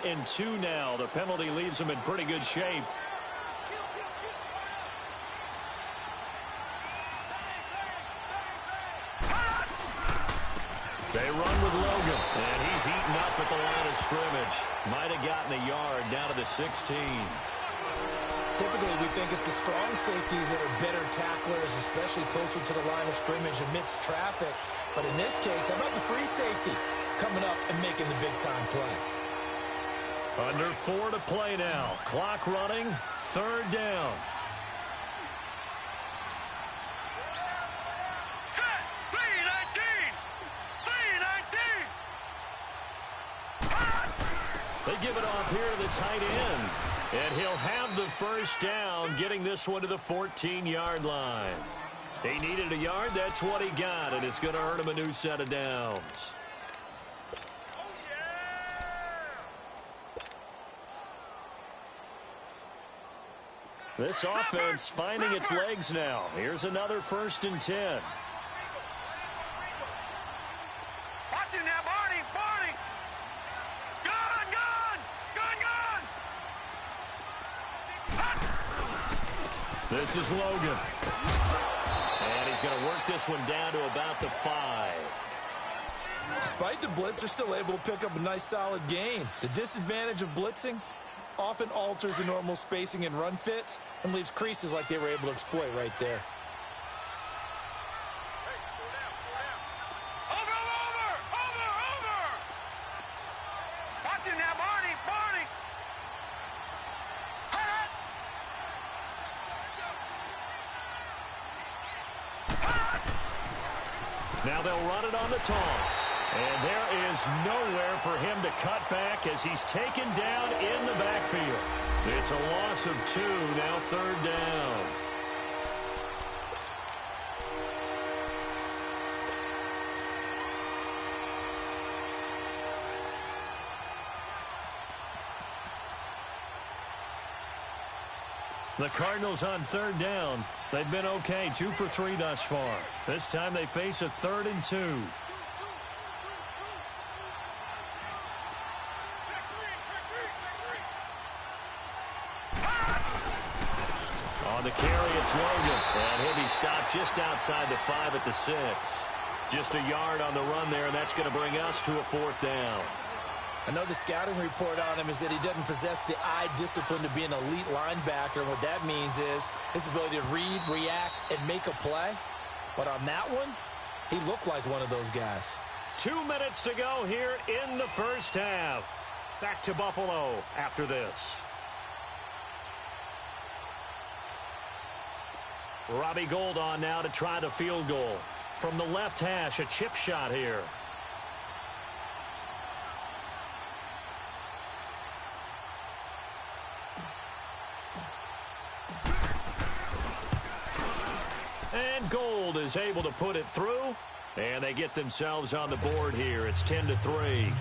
and 2 now. The penalty leaves them in pretty good shape. They run with Logan, and he's heating up at the line of scrimmage. Might have gotten a yard down to the 16. Typically, we think it's the strong safeties that are better tacklers, especially closer to the line of scrimmage amidst traffic. But in this case, how about the free safety coming up and making the big-time play? Under 4 to play now. Clock running, 3rd down. They give it off here to the tight end. And he'll have the first down, getting this one to the 14-yard line. He needed a yard. That's what he got, and it's going to earn him a new set of downs. This offense finding its legs now. Here's another 1st and 10. This is Logan. And he's going to work this one down to about the 5. Despite the blitz, they're still able to pick up a nice solid gain. The disadvantage of blitzing often alters the normal spacing and run fits and leaves creases like they were able to exploit right there. Now they'll run it on the toss. And there is nowhere for him to cut back as he's taken down in the backfield. It's a loss of 2, now 3rd down. The Cardinals on 3rd down. They've been okay, 2 for 3 thus far. This time they face a 3rd and 2. On the carry, it's Logan. And he'll be stopped just outside the 5 at the 6. Just a yard on the run there, and that's going to bring us to a 4th down. I know the scouting report on him is that he doesn't possess the eye discipline to be an elite linebacker. And what that means is his ability to read, react, and make a play. But on that one, he looked like one of those guys. 2 minutes to go here in the first half. Back to Buffalo after this. Robbie Gould on now to try the field goal. From the left hash, a chip shot here. And Gould is able to put it through. And they get themselves on the board here. It's 10-3.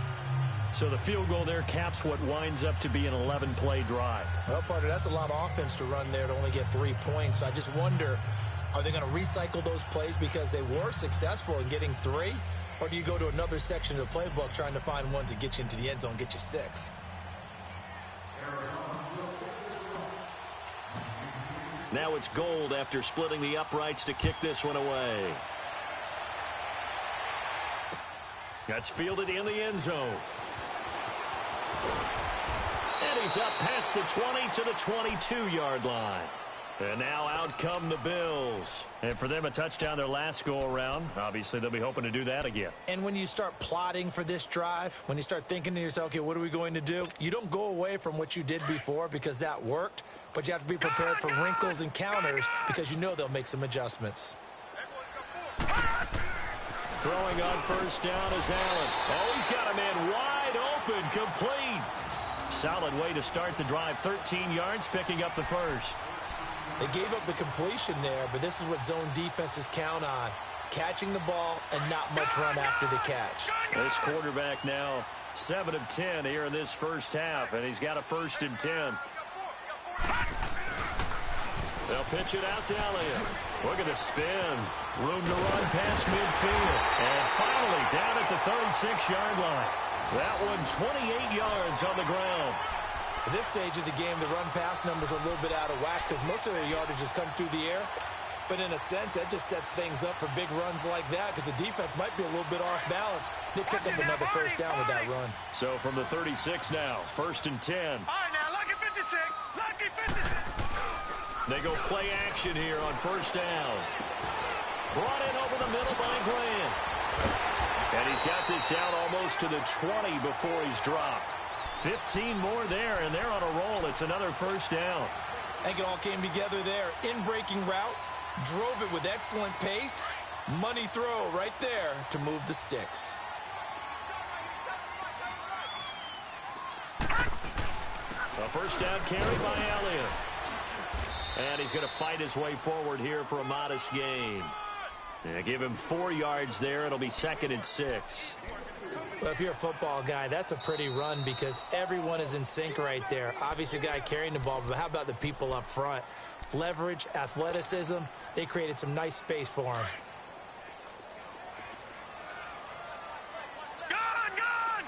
So the field goal there caps what winds up to be an 11-play drive. Well, partner, that's a lot of offense to run there to only get 3 points. So I just wonder, are they going to recycle those plays because they were successful in getting 3? Or do you go to another section of the playbook trying to find ones that get you into the end zone, get you 6? Now it's Gould after splitting the uprights to kick this one away. That's fielded in the end zone. And he's up past the 20 to the 22-yard line. And now out come the Bills. And for them, a touchdown their last go-around. Obviously, they'll be hoping to do that again. And when you start plotting for this drive, when you start thinking to yourself, okay, what are we going to do? You don't go away from what you did before because that worked. But you have to be prepared for wrinkles and counters because you know they'll make some adjustments. Throwing on first down is Allen. Oh, he's got a man wide open, complete. Solid way to start the drive. 13 yards, picking up the first. They gave up the completion there, but this is what zone defenses count on. Catching the ball and not much run after the catch. This quarterback now 7 of 10 here in this first half, and he's got a 1st and 10. They'll pitch it out to Elliott. Look at the spin. Room to run past midfield. And finally down at the 36-yard line. That one 28 yards on the ground. At this stage of the game, the run-pass numbers are a little bit out of whack because most of their yardage has come through the air. But in a sense, that just sets things up for big runs like that because the defense might be a little bit off balance. They pick up another first down with that run. So from the 36 now, 1st and 10. All right, now, lucky 56. Lucky 56. They go play action here on 1st down. Brought in over the middle by Grant. And he's got this down almost to the 20 before he's dropped. 15 more there, and they're on a roll. It's another 1st down. I think it all came together there. In-breaking route, drove it with excellent pace. Money throw right there to move the sticks. A 1st down carry by Elliott. And he's going to fight his way forward here for a modest gain. Yeah, give him 4 yards there. It'll be 2nd and 6. Well, if you're a football guy, that's a pretty run because everyone is in sync right there. Obviously, the guy carrying the ball, but how about the people up front? Leverage, athleticism, they created some nice space for him. Gone!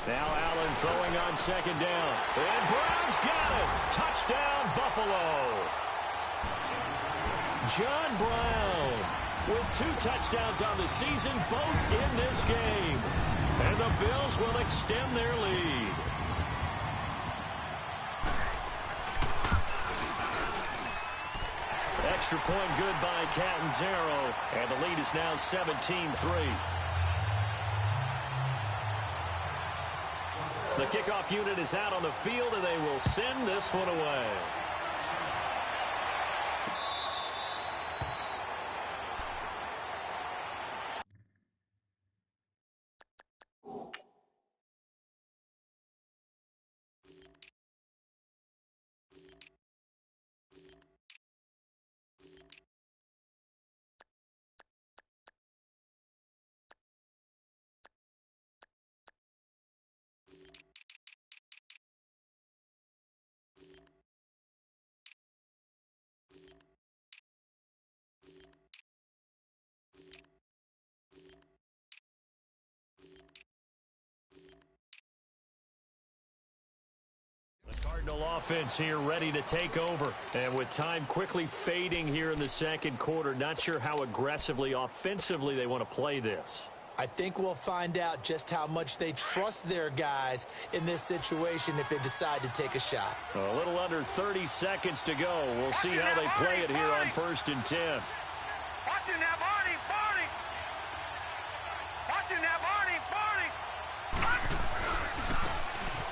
Now Allen throwing on 2nd down. And Brown's got it. Touchdown, Buffalo. John Brown with 2 touchdowns on the season, both in this game. And the Bills will extend their lead. Extra point good by Catanzaro. And the lead is now 17-3. The kickoff unit is out on the field, and they will send this one away. Cardinal offense here ready to take over. And with time quickly fading here in the 2nd quarter, not sure how aggressively, offensively they want to play this. I think we'll find out just how much they trust their guys in this situation if they decide to take a shot. A little under 30 seconds to go. We'll see how they play it here on 1st and 10. Watching that, Barney. Watching that, Barney.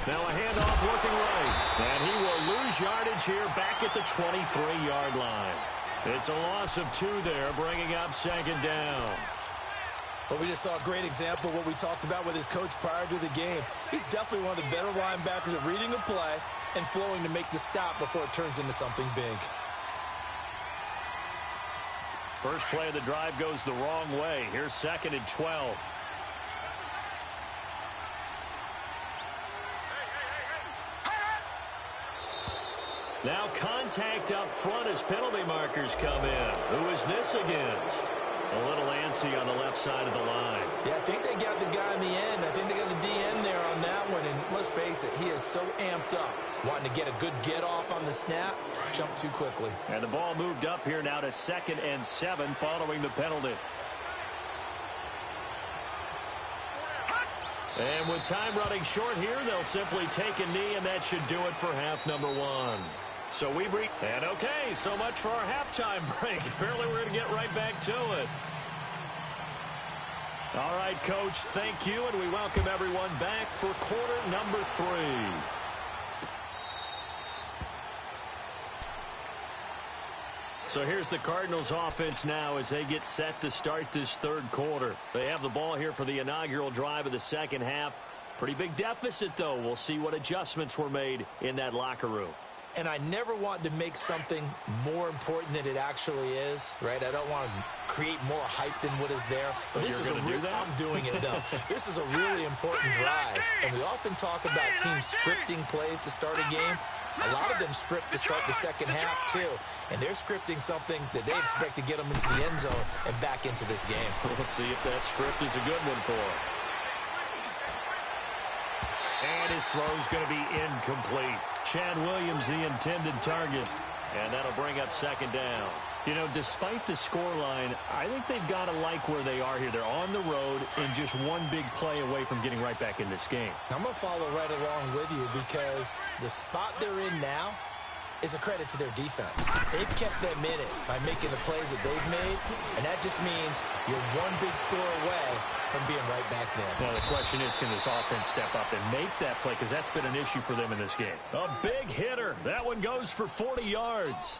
Now a handoff looking right. And he will lose yardage here back at the 23-yard line. It's a loss of 2 there, bringing up 2nd down. Well, we just saw a great example of what we talked about with his coach prior to the game. He's definitely one of the better linebackers at reading a play and flowing to make the stop before it turns into something big. First play of the drive goes the wrong way. Here's 2nd and 12. Now contact up front as penalty markers come in. Who is this against? A little antsy on the left side of the line. Yeah, I think they got the guy in the end. I think they got the DN there on that one. And let's face it, he is so amped up, wanting to get a good get off on the snap, jump too quickly. And the ball moved up here now to 2nd and 7 following the penalty. And with time running short here, they'll simply take a knee, and that should do it for half number 1. So we've reached, and okay, so much for our halftime break. Apparently we're going to get right back to it. All right, Coach, thank you, and we welcome everyone back for quarter number 3. So here's the Cardinals offense now as they get set to start this 3rd quarter. They have the ball here for the inaugural drive of the 2nd half. Pretty big deficit, though. We'll see what adjustments were made in that locker room. And I never want to make something more important than it actually is, right? I don't want to create more hype than what is there. But this is I'm doing it, though. This is a really important drive. And we often talk about teams scripting plays to start a game. A lot of them script to start the 2nd half, too. And they're scripting something that they expect to get them into the end zone and back into this game. We'll see if that script is a good one for them. And his throw's going to be incomplete. Chad Williams, the intended target. And that'll bring up second down. You know, despite the scoreline, I think they've got to like where they are here. They're on the road and just one big play away from getting right back in this game. I'm going to follow right along with you because the spot they're in now is a credit to their defense. They've kept them in it by making the plays that they've made, and that just means you're one big score away from being right back there. Well, the question is, can this offense step up and make that play? Because that's been an issue for them in this game. A big hitter. That one goes for 40 yards.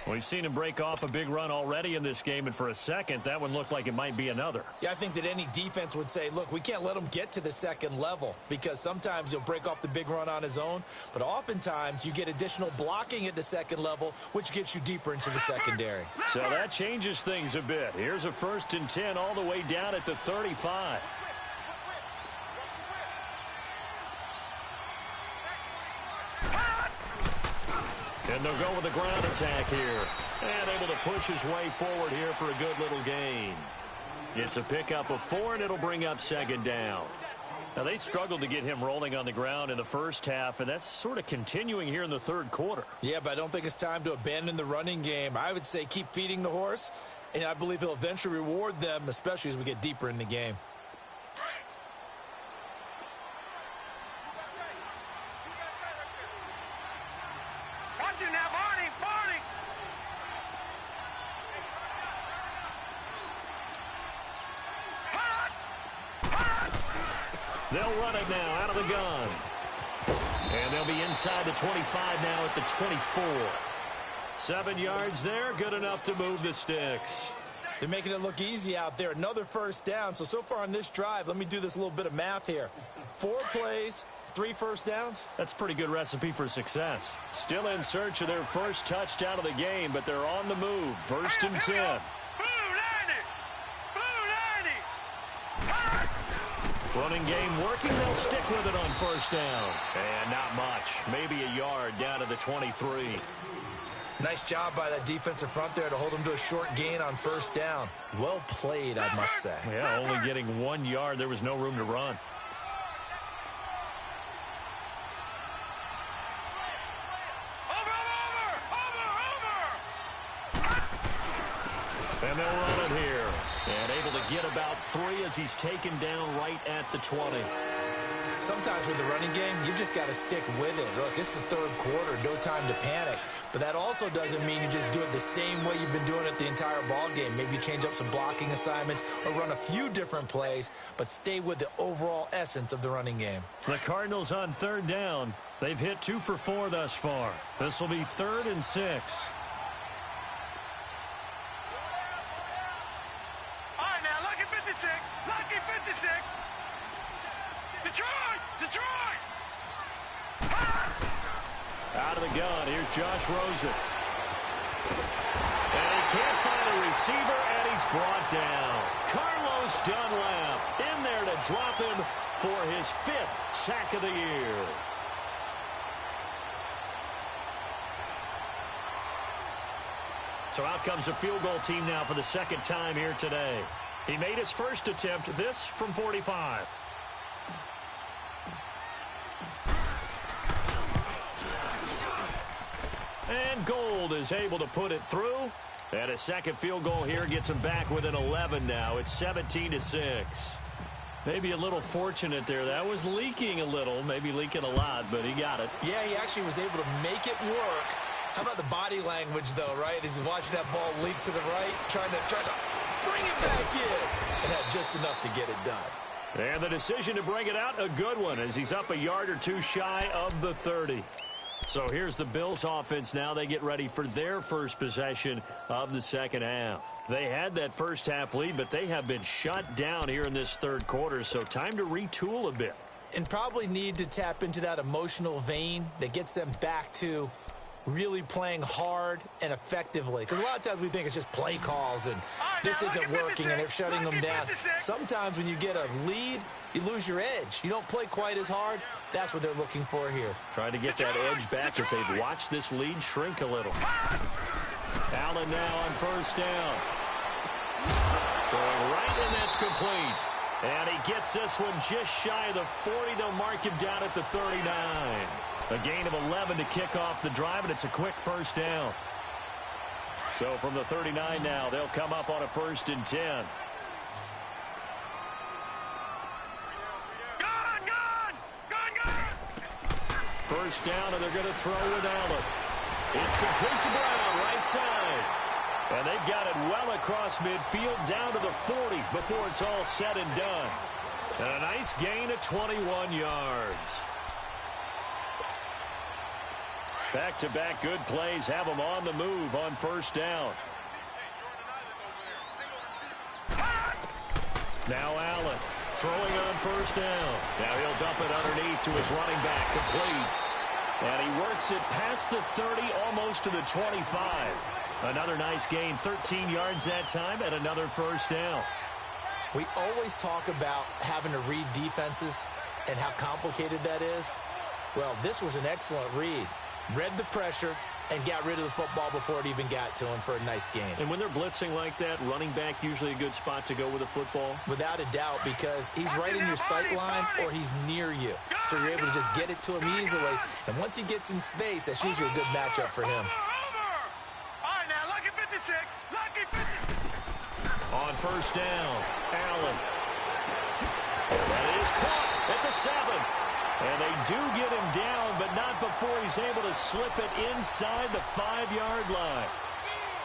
We've seen him break off a big run already in this game, and for a second, that one looked like it might be another. Yeah, I think that any defense would say, look, we can't let him get to the second level because sometimes he'll break off the big run on his own, but oftentimes you get additional blocking at the second level, which gets you deeper into the secondary. So that changes things a bit. Here's a 1st and 10 all the way down at the 35. And they'll go with the ground attack here. And able to push his way forward here for a good little gain. It's a pickup of 4, and it'll bring up second down. Now, they struggled to get him rolling on the ground in the first half, and that's sort of continuing here in the third quarter. Yeah, but I don't think it's time to abandon the running game. I would say keep feeding the horse, and I believe he'll eventually reward them, especially as we get deeper in the game. Watch it now, Barney! Barney! They'll run it now out of the gun. And they'll be inside the 25 now at the 24. 7 yards there, good enough to move the sticks. They're making it look easy out there. Another first down. So far on this drive, let me do this little bit of math here. 4 plays, 3 first downs. That's a pretty good recipe for success. Still in search of their first touchdown of the game, but they're on the move. 1st and 10. Running game working. They'll stick with it on 1st down. And not much. Maybe a yard down to the 23. Nice job by that defensive front there to hold them to a short gain on 1st down. Well played, I must say. Yeah, only getting 1 yard. There was no room to run. And they'll run it here. And able to get about 3 as he's taken down right at the 20. Sometimes with the running game, you just got to stick with it. Look, it's the third quarter, no time to panic. But that also doesn't mean you just do it the same way you've been doing it the entire ball game. Maybe change up some blocking assignments or run a few different plays, but stay with the overall essence of the running game. The Cardinals on 3rd down. They've hit 2 for 4 thus far. This will be 3rd and 6. All right, now, lucky 56. Lucky 56. Detroit! Detroit! Out of the gun, here's Josh Rosen. And he can't find a receiver, and he's brought down. Carlos Dunlap in there to drop him for his 5th sack of the year. So out comes a field goal team now for the 2nd time here today. He made his first attempt, this from 45. And Gold is able to put it through. And a second field goal here gets him back within 11 now. It's 17-6. Maybe a little fortunate there. That was leaking a little, maybe leaking a lot, but he got it. Yeah, he actually was able to make it work. How about the body language, though, right? As he's watching that ball leak to the right, trying to bring it back in, and had just enough to get it done. And the decision to bring it out, a good one, as he's up a yard or 2 shy of the 30. So here's the Bills offense now. They get ready for their first possession of the second half. They had that first half lead, but they have been shut down here in this third quarter, so time to retool a bit. And probably need to tap into that emotional vein that gets them back to really playing hard and effectively. Because a lot of times we think it's just play calls and this isn't working and they're shutting them down. Sometimes when you get a lead, you lose your edge. You don't play quite as hard. That's what they're looking for here. Trying to get that edge back as they've watched this lead shrink a little. Allen now on 1st down. Throwing right, and that's complete. And he gets this one just shy of the 40. They'll mark him down at the 39. A gain of 11 to kick off the drive, and it's a quick first down. So from the 39 now, they'll come up on a 1st and 10. First down, and they're going to throw with Allen. It's complete to Brown, right side. And they've got it well across midfield, down to the 40 before it's all said and done. And a nice gain of 21 yards. Back-to-back good plays have them on the move on first down. Now Allen throwing on first down. Now he'll dump it underneath to his running back, complete. And he works it past the 30, almost to the 25. Another nice gain, 13 yards that time, and another first down. We always talk about having to read defenses and how complicated that is. Well, this was an excellent read. Read the pressure and got rid of the football before it even got to him for a nice gain. And when they're blitzing like that, running back usually a good spot to go with the football? Without a doubt, because he's right in your sight line or he's near you. So you're able to just get it to him easily. And once he gets in space, that's usually a good matchup for him. All right, now, lucky 56. Lucky 56. On first down, Allen. That is caught at the 7. And they do get him down, but not before he's able to slip it inside the 5-yard line.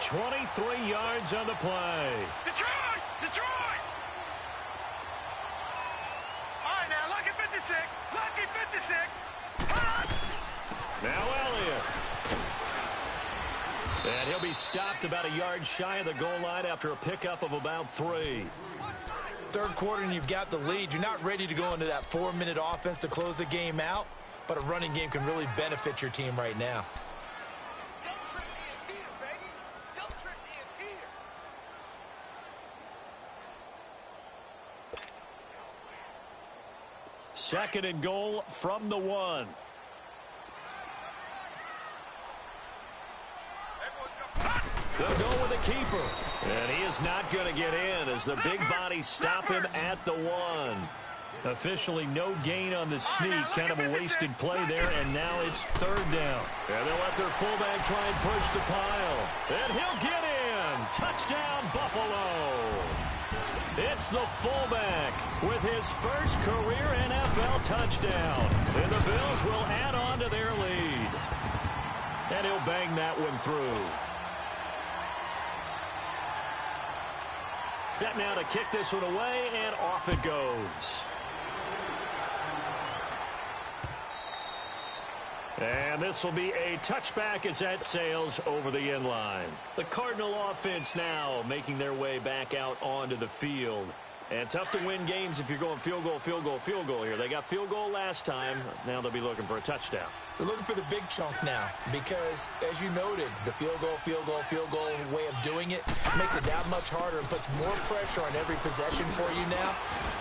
23 yards on the play. Detroit! Detroit! All right, now, lucky 56. Lucky 56. Now Elliott. And he'll be stopped about a yard shy of the goal line after a pickup of about 3. Third quarter and you've got the lead. You're not ready to go into that 4-minute offense to close the game out, but a running game can really benefit your team right now. Second and goal from the 1. They'll go with the keeper. And he is not going to get in as the big bodies stop him at the 1. Officially no gain on the sneak. Kind of a wasted play there, and now it's third down. And they'll let their fullback try and push the pile. And he'll get in. Touchdown, Buffalo. It's the fullback with his first career NFL touchdown. And the Bills will add on to their lead. And he'll bang that one through. Set now to kick this one away, and off it goes. And this will be a touchback as that sails over the end line. The Cardinal offense now making their way back out onto the field. And tough to win games if you're going field goal, field goal, field goal here. They got field goal last time. Now they'll be looking for a touchdown. They're looking for the big chunk now because, as you noted, the field goal way of doing it makes it that much harder and puts more pressure on every possession for you now.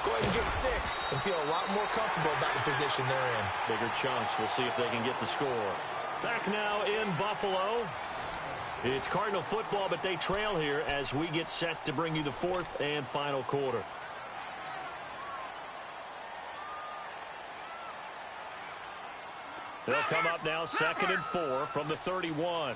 Go ahead and get 6 and feel a lot more comfortable about the position they're in. Bigger chunks. We'll see if they can get the score. Back now in Buffalo. It's Cardinal football, but they trail here as we get set to bring you the 4th and final quarter. They'll come up now 2nd and 4 from the 31.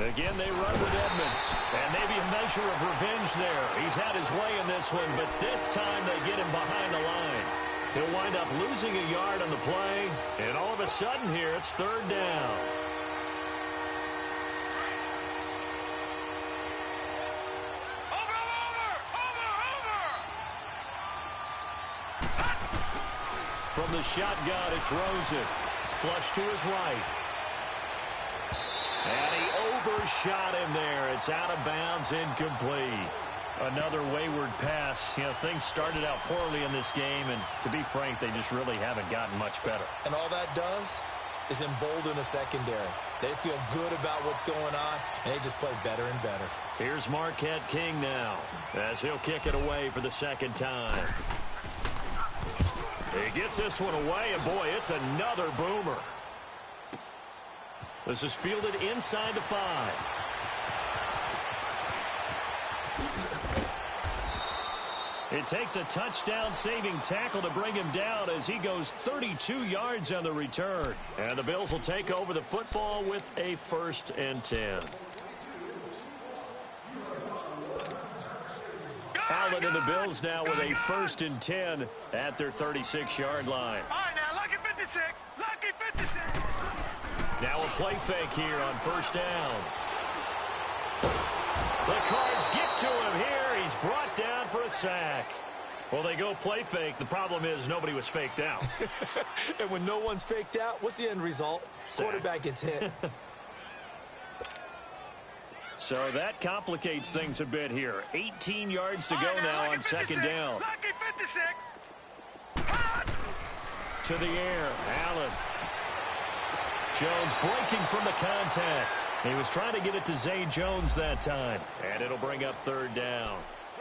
Again, they run with Edmonds. And maybe a measure of revenge there. He's had his way in this one, but this time they get him behind the line. He'll wind up losing a yard on the play. And all of a sudden here, it's third down. From the shotgun, it's Rosen. Flush to his right. And he overshot him there. It's out of bounds, incomplete. Another wayward pass. You know, things started out poorly in this game, and to be frank, they just really haven't gotten much better. And all that does is embolden a secondary. They feel good about what's going on, and they just play better and better. Here's Marquette King now, as he'll kick it away for the second time. He gets this one away, and boy, it's another boomer. This is fielded inside the 5. It takes a touchdown-saving tackle to bring him down as he goes 32 yards on the return. And the Bills will take over the football with a 1st and 10. Allen and the Bills now with a 1st and 10 at their 36-yard line. All right, now, lucky 56. Lucky 56. Now a play fake here on 1st down. The Cards get to him here. He's brought down for a sack. Well, they go play fake. The problem is nobody was faked out. And when no one's faked out, what's the end result? Sack. Quarterback gets hit. So that complicates things a bit here. 18 yards to go now on 2nd down. Lucky 56. To the air, Allen. Jones breaking from the contact. He was trying to get it to Zay Jones that time. And it'll bring up 3rd down.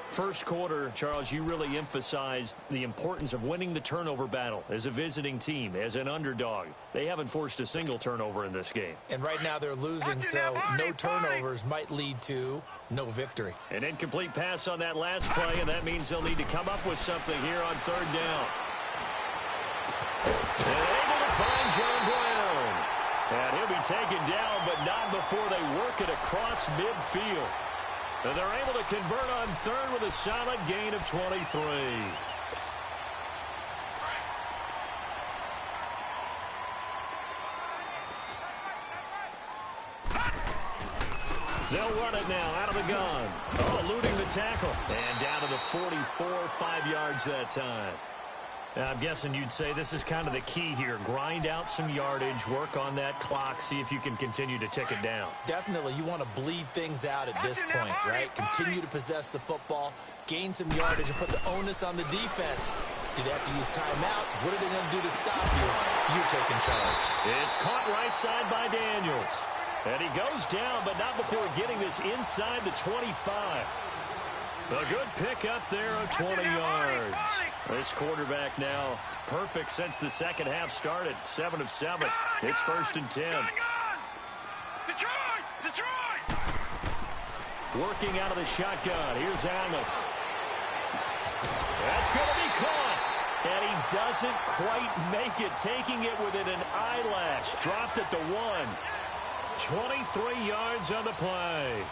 First quarter, Charles, you really emphasized the importance of winning the turnover battle as a visiting team, as an underdog. They haven't forced a single turnover in this game. And right now they're losing, so no turnovers might lead to no victory. An incomplete pass on that last play, and that means they'll need to come up with something here on 3rd down. And able to find John Brown. And he'll be taken down, but not before they work it across midfield. And they're able to convert on 3rd with a solid gain of 23. They'll run it now out of the gun. Oh, eluding the tackle. And down to the 44, 5 yards that time. Now, I'm guessing you'd say this is kind of the key here. Grind out some yardage, work on that clock, see if you can continue to tick it down. Definitely, you want to bleed things out at this point, right? Continue to possess the football, gain some yardage, and put the onus on the defense. Do they have to use timeouts? What are they going to do to stop you? You're taking charge. It's caught right side by Daniels. And he goes down, but not before getting this inside the 25. A good pick up there of 20 yards. This quarterback now perfect since the second half started. 7 of 7. It's 1st and 10. Detroit! Working out of the shotgun. Here's Allen. That's going to be caught. And he doesn't quite make it, taking it within an eyelash. Dropped at the 1. 23 yards on the play.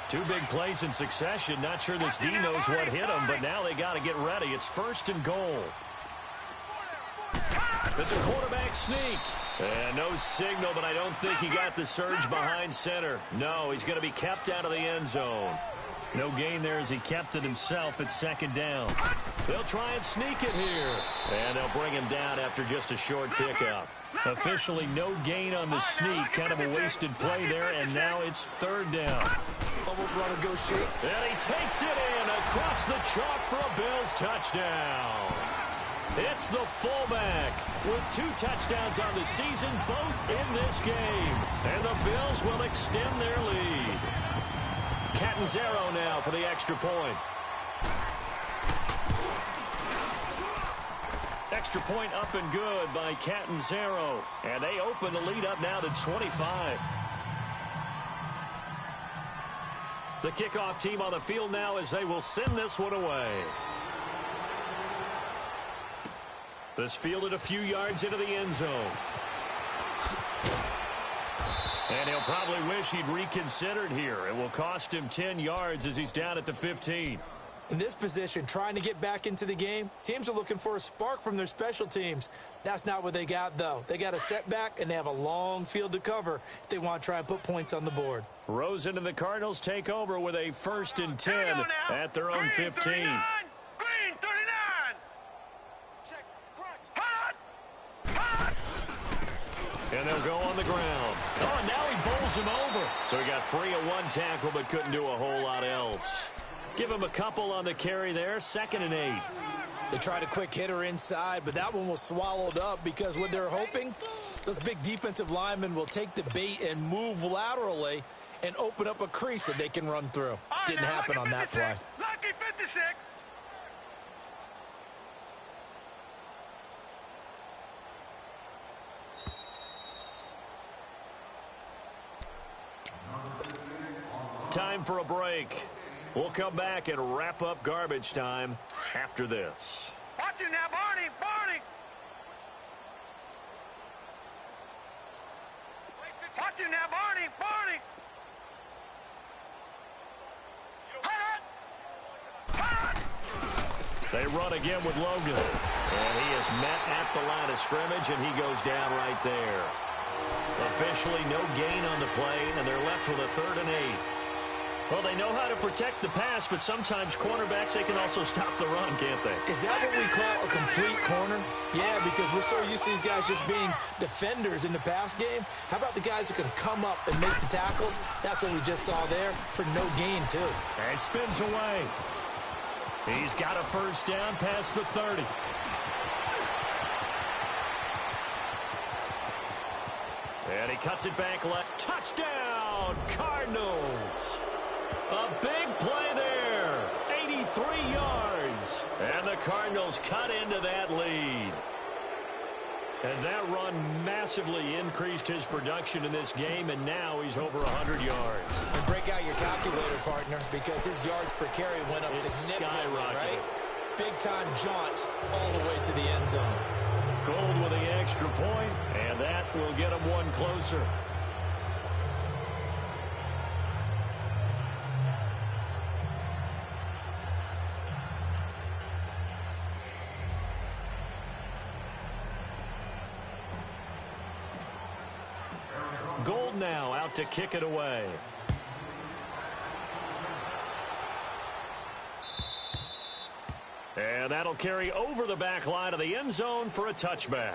2 big plays in succession. Not sure this D knows what hit him, but now they got to get ready. It's 1st and goal. It's a quarterback sneak. And no signal, but I don't think he got the surge behind center. No, he's going to be kept out of the end zone. No gain there as he kept it himself at 2nd down. They'll try and sneak it here. And they'll bring him down after just a short pickup. Officially no gain on the sneak. Kind of a wasted play there, and now it's 3rd down. Almost run and go shape. And he takes it in across the chalk for a Bills touchdown. It's the fullback with 2 touchdowns on the season, both in this game. And the Bills will extend their lead. Catanzaro now for the extra point. Extra point up and good by Catanzaro. And they open the lead up now to 25. The kickoff team on the field now as they will send this one away. This fielded a few yards into the end zone. And he'll probably wish he'd reconsidered here. It will cost him 10 yards as he's down at the 15. In this position, trying to get back into the game, teams are looking for a spark from their special teams. That's not what they got, though. They got a setback, and they have a long field to cover if they want to try and put points on the board. Rosen and the Cardinals take over with a 1st and 10 at their own 15. 39. Green, 39. And they'll go on the ground. Oh, now he bowls him over. So he got free of 1 tackle but couldn't do a whole lot else. Give him a couple on the carry there. 2nd and 8. They tried a quick hitter inside, but that one was swallowed up because what they're hoping, those big defensive linemen will take the bait and move laterally and open up a crease that they can run through. Didn't happen on that play. Lucky 56. for a break. We'll come back and wrap up garbage time after this. Watch him now, Barney! Barney! Watch him now, Barney! Barney! They run again with Logan. And he is met at the line of scrimmage, and he goes down right there. Officially no gain on the play, and they're left with a 3rd and 8. Well, they know how to protect the pass, but sometimes cornerbacks, they can also stop the run, can't they? Is that what we call a complete corner? Yeah, because we're so used to these guys just being defenders in the pass game. How about the guys who can come up and make the tackles? That's what we just saw there for no gain, too. And spins away. He's got a 1st down past the 30. And he cuts it back left. Touchdown, Cardinals. A big play there. 83 yards. And the Cardinals cut into that lead. And that run massively increased his production in this game, and now he's over 100 yards. And break out your calculator, partner, because his yards per carry went up significantly, right? Big-time jaunt all the way to the end zone. Gold with the extra point, and that will get him one closer. Gold now out to kick it away. And that'll carry over the back line of the end zone for a touchback.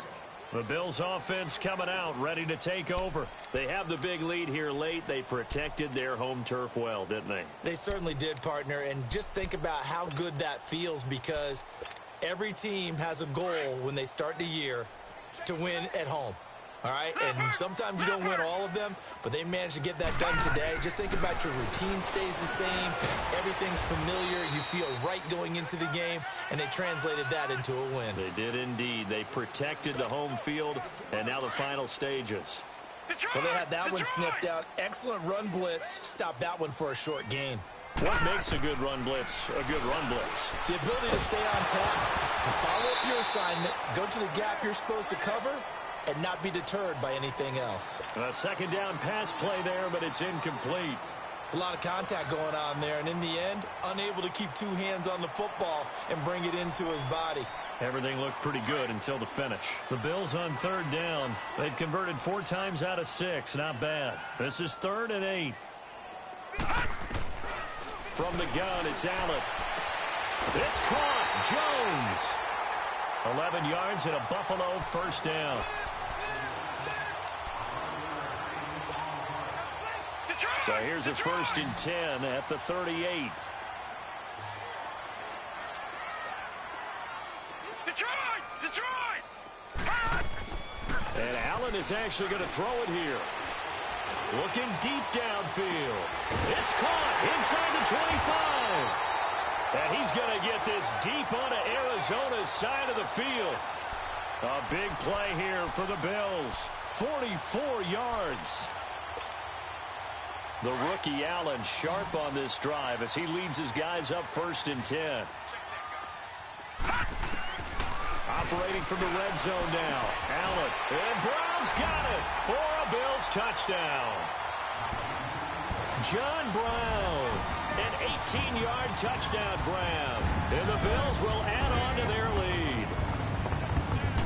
The Bills offense coming out, ready to take over. They have the big lead here late. They protected their home turf well, didn't they? They certainly did, partner. And just think about how good that feels, because every team has a goal when they start the year to win at home. All right, and sometimes you don't win all of them, but they managed to get that done today. Just think about your routine stays the same. Everything's familiar. You feel right going into the game, and they translated that into a win. They did indeed. They protected the home field, and now the final stages. Well, they had that one sniffed out. Excellent run blitz. Stopped that one for a short gain. What makes a good run blitz a good run blitz? The ability to stay on task, to follow up your assignment, go to the gap you're supposed to cover, and not be deterred by anything else. A 2nd down pass play there, but it's incomplete. It's a lot of contact going on there, and in the end, unable to keep 2 hands on the football and bring it into his body. Everything looked pretty good until the finish. The Bills on 3rd down. They've converted 4 times out of 6. Not bad. This is 3rd and 8. From the gun, it's Allen. It's caught. Jones. 11 yards and a Buffalo 1st down. So here's a 1st and 10 at the 38. And Allen is actually going to throw it here. Looking deep downfield. It's caught inside the 25. And he's going to get this deep onto Arizona's side of the field. A big play here for the Bills. 44 yards. The rookie Allen sharp on this drive as he leads his guys up 1st and 10. Operating from the red zone now. Allen. And Brown's got it for a Bills touchdown. John Brown. An 18-yard touchdown grab. And the Bills will add on to their lead.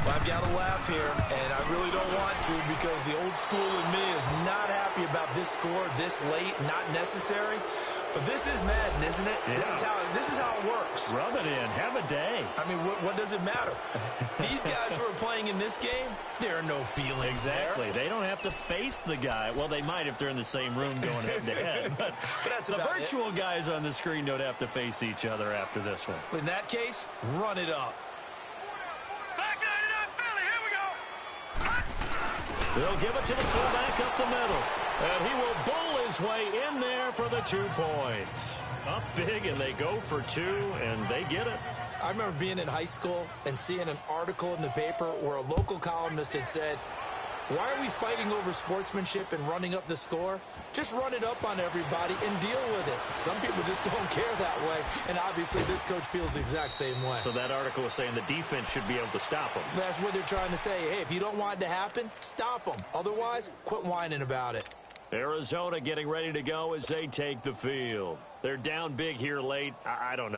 Well, I've got to laugh here, and I really don't want to, because the old school in me is not happy about this score this late, not necessary. But this is Madden, isn't it? Yeah. This is how it works. Rub it in. Have a day. I mean, what does it matter? These guys who are playing in this game, there are no feelings exactly. there. They don't have to face the guy. Well, they might if they're in the same room going head-to-head. But that's the virtual guys on the screen don't have to face each other after this one. In that case, run it up. They'll give it to the fullback up the middle. And he will bowl his way in there for the 2 points. Up big, and they go for 2, and they get it. I remember being in high school and seeing an article in the paper where a local columnist had said, Why are we fighting over sportsmanship and running up the score? Just run it up on everybody and deal with it. Some people just don't care that way, and obviously this coach feels the exact same way. So that article was saying the defense should be able to stop them. That's what they're trying to say. Hey, if you don't want it to happen, stop them. Otherwise, quit whining about it. Arizona getting ready to go as they take the field. They're down big here late. I don't know.